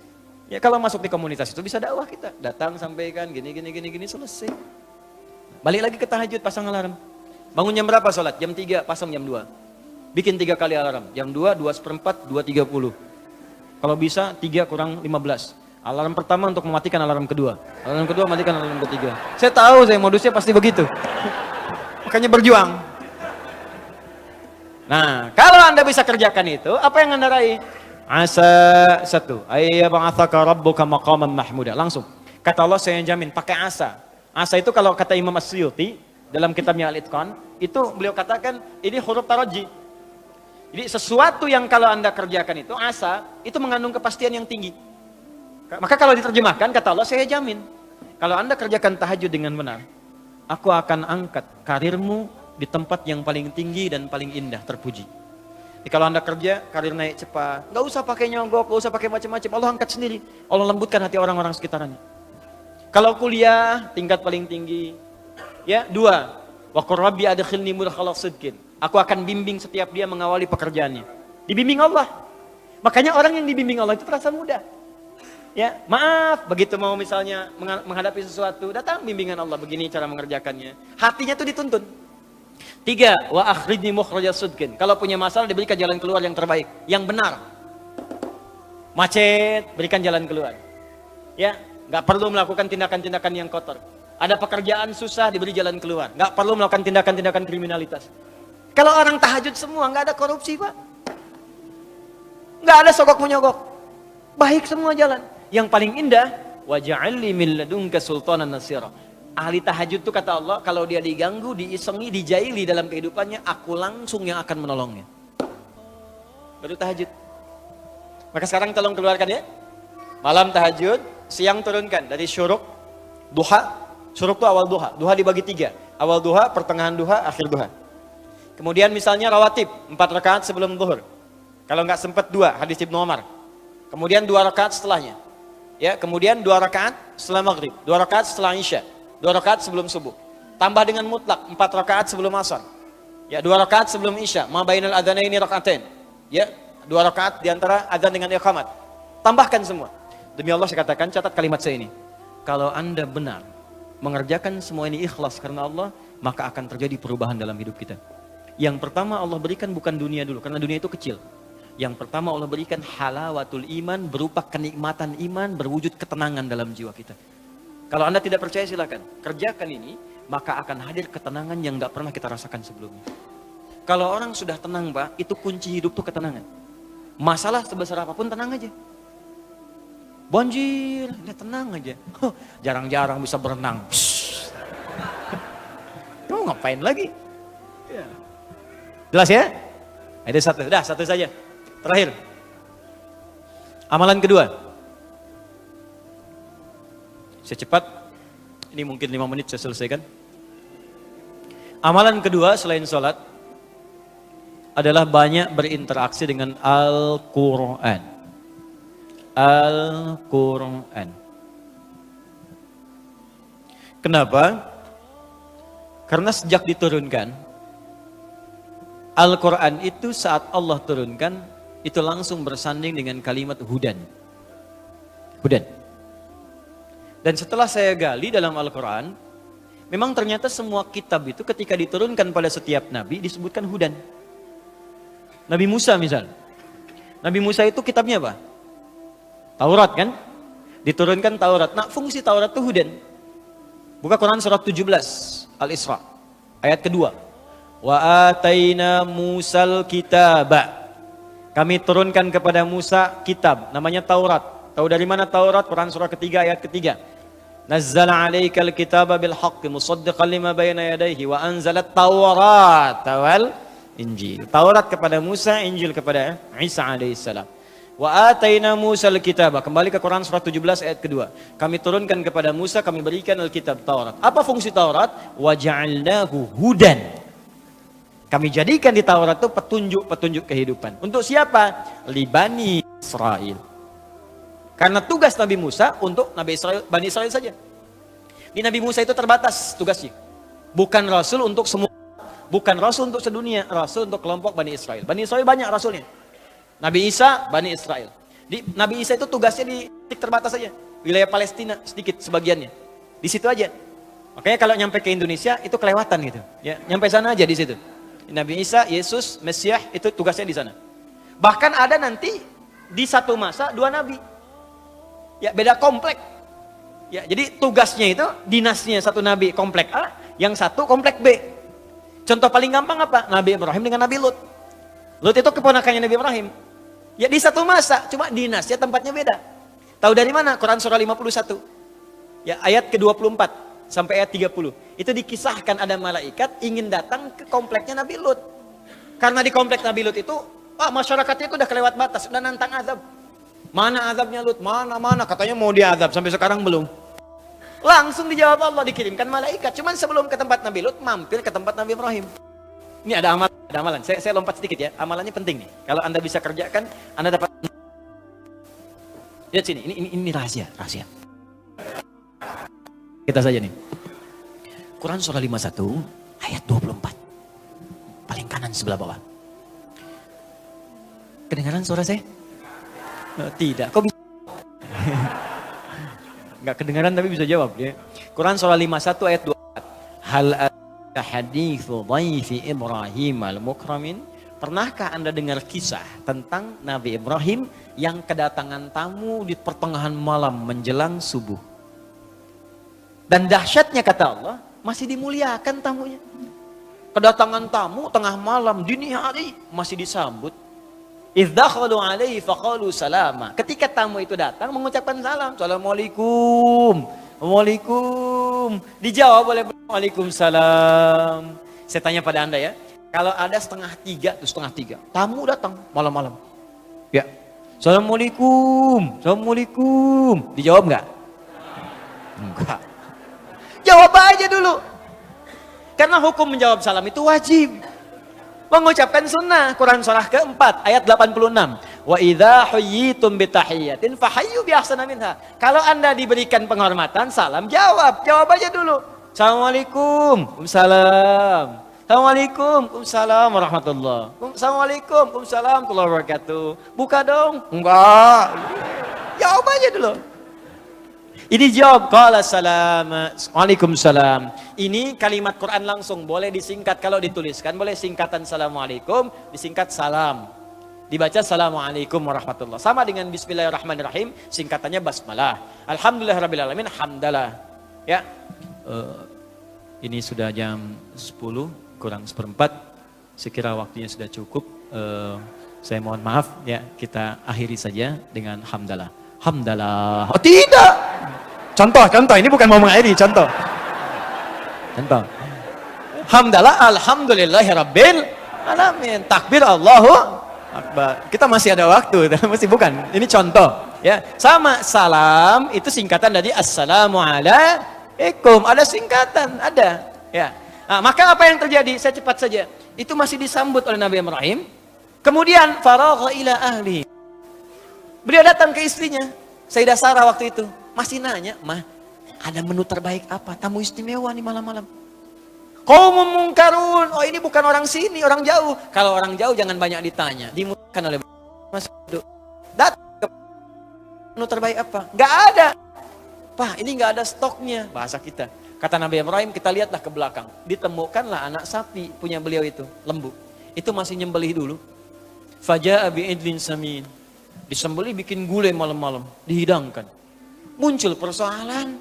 Speaker 1: Ya kalau masuk di komunitas itu bisa dakwah kita. Datang sampaikan gini selesai. Balik lagi ke tahajud, pasang alarm. Bangun jam berapa sholat? Jam 3, pasang jam 2. Bikin 3 kali alarm. Jam 2, 2:04, 2:30. Kalau bisa 3 kurang 15. Alarm pertama untuk mematikan alarm kedua. Alarm kedua matikan alarm ketiga. Saya tahu saya modusnya pasti begitu. Makanya berjuang. Nah, kalau Anda bisa kerjakan itu, apa yang Anda raih? Asa 1. Ayyab'atsaka rabbuka maqaman mahmuda. Langsung. Kata Allah saya jamin pakai asa. Asa itu kalau kata Imam As-Suyuti dalam kitabnya Al-Itqan, itu beliau katakan ini huruf taraji. Jadi sesuatu yang kalau Anda kerjakan itu asa, itu mengandung kepastian yang tinggi. Maka kalau diterjemahkan kata Allah saya jamin, kalau Anda kerjakan tahajud dengan benar, aku akan angkat karirmu di tempat yang paling tinggi dan paling indah, terpuji. Jadi kalau Anda kerja, karir naik cepat, nggak usah pakai nyogok, nggak usah pakai macam-macam, Allah angkat sendiri. Allah lembutkan hati orang-orang sekitarnya. Kalau kuliah, tingkat paling tinggi. Ya, 2. Wa qur rabbi adkhilni mudkhala sidqin. Aku akan bimbing setiap dia mengawali pekerjaannya. Dibimbing Allah. Makanya orang yang dibimbing Allah itu terasa mudah. Ya, maaf, begitu mau misalnya menghadapi sesuatu, datang bimbingan Allah, begini cara mengerjakannya. Hatinya tuh dituntun. 3. Wa akhrijni mukhrajas sidqin. Kalau punya masalah diberikan jalan keluar yang terbaik, yang benar. Macet, berikan jalan keluar. Ya, enggak perlu melakukan tindakan-tindakan yang kotor. Ada pekerjaan susah diberi jalan keluar. Nggak perlu melakukan tindakan-tindakan kriminalitas. Kalau orang tahajud semua nggak ada korupsi Pak. Nggak ada sogok menyogok. Baik semua jalan. Yang paling indah, waj'alni min ladunka sultanan nasira. Ahli tahajud itu kata Allah, kalau dia diganggu, diisengi, dijaili dalam kehidupannya, aku langsung yang akan menolongnya. Baru tahajud. Maka sekarang tolong keluarkan ya. Malam tahajud, siang turunkan dari syuruk, duha. Syuruk itu awal duha. Duha dibagi 3. Awal duha, pertengahan duha, akhir duha. Kemudian misalnya rawatib, 4 rakaat sebelum zuhur. Kalau nggak sempat 2, hadis Ibnu Umar. Kemudian 2 rakaat setelahnya. Ya, kemudian 2 rakaat setelah maghrib, 2 rakaat setelah isya, 2 rakaat sebelum subuh. Tambah dengan mutlak, 4 rakaat sebelum asar. Ya, 2 rakaat sebelum isya, ma bainal adzanaini rakaatain. Ya, 2 rakaat di antara adzan dengan iqamat. Tambahkan semua. Demi Allah saya katakan, catat kalimat saya ini. Kalau Anda benar mengerjakan semua ini ikhlas karena Allah, maka akan terjadi perubahan dalam hidup kita. Yang pertama Allah berikan bukan dunia dulu, karena dunia itu kecil. Yang pertama Allah berikan halawatul iman, berupa kenikmatan iman, berwujud ketenangan dalam jiwa kita. Kalau Anda tidak percaya silakan, kerjakan ini, maka akan hadir ketenangan yang nggak pernah kita rasakan sebelumnya. Kalau orang sudah tenang Pak, itu kunci hidup tuh ketenangan. Masalah sebesar apapun tenang aja. Banjir, ya tenang aja. Jarang-jarang bisa berenang. Mau ngapain lagi? Ya. Jelas ya? Ada satu, dah satu saja. Terakhir. Amalan kedua. Saya cepat. Ini mungkin 5 menit saya selesaikan. Amalan kedua selain sholat adalah banyak berinteraksi dengan Al-Quran. Al-Quran. Kenapa? Karena sejak diturunkan, Al-Quran itu saat Allah turunkan, itu langsung bersanding dengan kalimat hudan. Hudan. Dan setelah saya gali dalam Al-Quran, Memang ternyata semua kitab itu ketika diturunkan pada setiap nabi disebutkan hudan. Nabi Musa misal. Nabi Musa itu kitabnya apa? Taurat kan? Diturunkan Taurat. Nah, fungsi Taurat itu hudan. Buka Quran surat 17 Al-Isra ayat kedua. Wa ataina Musal kitaba. Kami turunkan kepada Musa kitab namanya Taurat. Tahu dari mana Taurat? Quran surah ketiga ayat ketiga. Nazzala 'alaikal kitaba bil haqqi musaddiqan lima bayna yadayhi wa anzalat Taurata wal Injil. Taurat kepada Musa, Injil kepada Isa alaihissalam. Wa ataina Musal kitaba. Kembali ke Quran surah 17 ayat kedua. Kami turunkan kepada Musa, kami berikan Alkitab Taurat. Apa fungsi Taurat? Wa ja'alnahu hudan. Kami jadikan di Taurat itu petunjuk-petunjuk kehidupan. Untuk siapa? Li Bani Israel. Karena tugas Nabi Musa untuk Bani Israel saja. Di Nabi Musa itu terbatas tugasnya. Bukan Rasul untuk semua. Bukan Rasul untuk sedunia. Rasul untuk kelompok Bani Israel. Bani Israel banyak Rasulnya. Nabi Isa, Bani Israel. Nabi Isa itu tugasnya di titik terbatas saja. Wilayah Palestina sedikit sebagiannya. Di situ aja. Makanya kalau nyampe ke Indonesia itu kelewatan gitu. Ya, nyampe sana aja di situ. Nabi Isa, Yesus, Mesias itu tugasnya di sana. Bahkan ada nanti di satu masa dua nabi. Ya, beda komplek. Ya, jadi tugasnya itu dinasnya satu nabi komplek A, yang satu komplek B. Contoh paling gampang apa? Nabi Ibrahim dengan Nabi Lut. Lut itu keponakannya Nabi Ibrahim. Ya di satu masa, cuma dinasnya tempatnya beda. Tahu dari mana? Quran surah 51. Ya, ayat ke-24 sampai ayat 30. Itu dikisahkan ada malaikat ingin datang ke kompleknya Nabi Lut. Karena di komplek Nabi Lut itu, masyarakatnya itu udah kelewat batas, udah nantang azab. Mana azabnya Lut? Mana? Katanya mau diazab, sampai sekarang belum. Langsung dijawab Allah, dikirimkan malaikat. Cuman sebelum ke tempat Nabi Lut, mampir ke tempat Nabi Ibrahim. Ini ada amalan. Saya lompat sedikit ya. Amalannya penting nih. Kalau Anda bisa kerjakan, Anda dapat. Lihat sini, ini rahasia. Kita saja nih. Quran surah 51 ayat 24. Paling kanan sebelah bawah. Kedengaran suara saya? Tidak. Kok bisa? Enggak kedengaran tapi bisa jawab ya. Quran surah 51 ayat 24. Hal haditsu dhaifi Ibrahim al-mukramin. Pernahkah Anda dengar kisah tentang Nabi Ibrahim yang kedatangan tamu di pertengahan malam menjelang subuh? Dan dahsyatnya kata Allah, masih dimuliakan tamunya. Kedatangan tamu tengah malam, dini hari masih disambut. Idz dakhalu alaihi faqalu salama. Ketika tamu itu datang mengucapkan salam. Assalamualaikum. Waalaikumsalam. Dijawab oleh Waalaikumsalam. Saya tanya pada Anda ya. Kalau ada setengah tiga, tamu datang malam-malam. Ya. Assalamualaikum. Dijawab enggak? Enggak. Jawab aja dulu. Karena hukum menjawab salam itu wajib. Mengucapkan sunnah. Quran surah keempat ayat 86. Wa idza huyyitum bitahiyyatin fahayyu bi ahsana minha. Kalau Anda diberikan penghormatan, salam jawab aja dulu. Assalamualaikum. Waalaikumsalam. Assalamualaikum. Waalaikumsalam warahmatullahi. Assalamualaikum. Waalaikumsalam warahmatullahi wabarakatuh. Buka dong. Enggak. Jawab aja dulu. Ini jawab qala salam. Waalaikumsalam. Ini kalimat Quran langsung, boleh disingkat kalau dituliskan, boleh singkatan assalamualaikum, disingkat salam. Dibaca assalamualaikum warahmatullah. Sama dengan bismillahirrahmanirrahim, singkatannya basmalah. Alhamdulillahirabbil alamin, hamdalah. Ya. Ini sudah jam 10 kurang seperempat. Sekira waktunya sudah cukup. Saya mohon maaf ya, kita akhiri saja dengan hamdalah. Hamdalah. Oh tidak. Contoh, ini bukan mau mengakhiri, contoh. Hamdalah, alhamdulillahirabbil alamin. Takbir Allahu Akbar. Kita masih ada waktu, masih bukan. Ini contoh, ya. Sama salam itu singkatan dari assalamualaikum. Ada singkatan, ada. Ya. Nah, maka apa yang terjadi? Saya cepat saja. Itu masih disambut oleh Nabi Ibrahim. Kemudian faragha ila ahli. Beliau datang ke istrinya, Sayyidah Sarah waktu itu. Masih nanya, "Mah, ada menu terbaik apa? Tamu istimewa nih malam-malam." Qaumun munkarun. Oh, ini bukan orang sini, orang jauh. Kalau orang jauh jangan banyak ditanya. Dimudahkan oleh Mas Duk. Datang ke menu terbaik apa? Enggak ada. Pak, ini enggak ada stoknya. Bahasa kita. Kata Nabi Ibrahim, kita lihatlah ke belakang. Ditemukanlah anak sapi punya beliau itu, lembu. Itu masih nyembelih dulu. Faja'a bi'idlin samin. Disembelih bikin gulai malam-malam, dihidangkan. Muncul persoalan.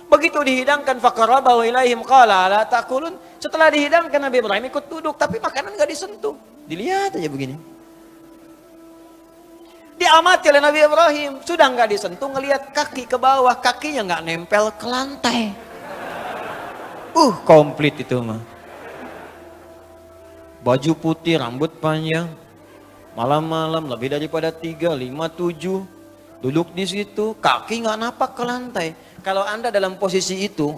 Speaker 1: Begitu dihidangkan, faqarabahu ilaihim qala la ta'kulun. Setelah dihidangkan, Nabi Ibrahim ikut duduk, tapi makanan gak disentuh. Dilihat aja begini. Diamati oleh Nabi Ibrahim, sudah nggak disentuh, ngelihat kaki ke bawah, kakinya nggak nempel ke lantai. Komplit itu mah. Baju putih, rambut panjang, malam-malam lebih daripada 3, 5, 7, duduk di situ, kaki nggak napak ke lantai. Kalau Anda dalam posisi itu,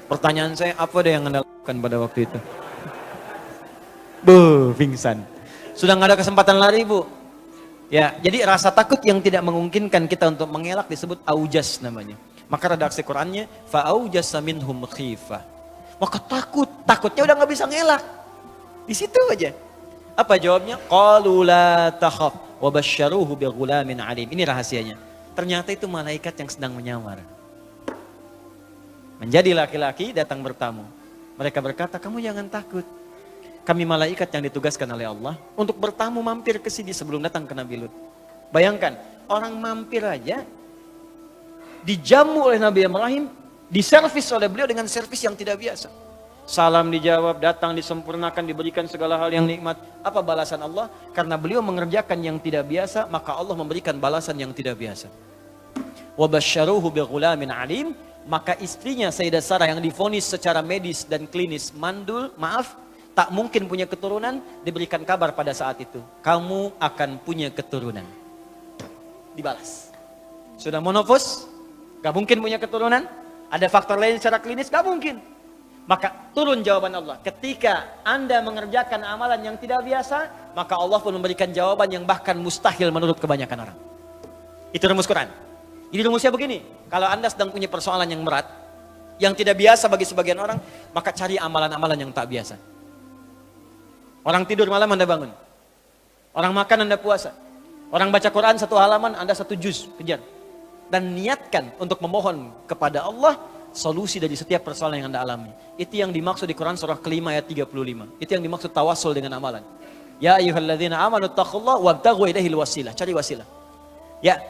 Speaker 1: pertanyaan saya, apa deh yang Anda lakukan pada waktu itu? Pingsan. Sudah nggak ada kesempatan lari, Bu. Ya, jadi rasa takut yang tidak memungkinkan kita untuk mengelak disebut aujas namanya. Maka redaksi Qur'annya fa'aujasa minhum khifah. Maka takutnya udah nggak bisa ngelak. Di situ aja. Apa jawabnya? Qalu la takhaf wa basyaruhu bighulamin alim. Ini rahasianya. Ternyata itu malaikat yang sedang menyamar. Menjadi laki-laki datang bertamu. Mereka berkata, kamu jangan takut. Kami malaikat yang ditugaskan oleh Allah untuk bertamu mampir ke sini sebelum datang ke Nabi Lut. Bayangkan, orang mampir aja dijamu oleh Nabi Ibrahim, diservis oleh beliau dengan servis yang tidak biasa. Salam dijawab, datang disempurnakan, diberikan segala hal yang nikmat. Apa balasan Allah? Karena beliau mengerjakan yang tidak biasa, maka Allah memberikan balasan yang tidak biasa. Wa basyaruhu bighulamin alim, maka istrinya Sayyidah Sarah yang divonis secara medis dan klinis mandul, tak mungkin punya keturunan, diberikan kabar pada saat itu. Kamu akan punya keturunan. Dibalas. Sudah monofos, gak mungkin punya keturunan. Ada faktor lain secara klinis, gak mungkin. Maka turun jawaban Allah. Ketika Anda mengerjakan amalan yang tidak biasa, maka Allah pun memberikan jawaban yang bahkan mustahil menurut kebanyakan orang. Itu rumus Quran. Jadi rumusnya begini, kalau Anda sedang punya persoalan yang berat, yang tidak biasa bagi sebagian orang, maka cari amalan-amalan yang tak biasa. Orang tidur malam Anda bangun. Orang makan Anda puasa. Orang baca Quran 1 halaman Anda 1 juz, kejar. Dan niatkan untuk memohon kepada Allah solusi dari setiap persoalan yang Anda alami. Itu yang dimaksud di Quran surah kelima ayat 35. Itu yang dimaksud tawassul dengan amalan. Ya ayyuhalladzina amanu taqullaha wabtaghu ilaihil wasilah. Cari wasilah. Ya,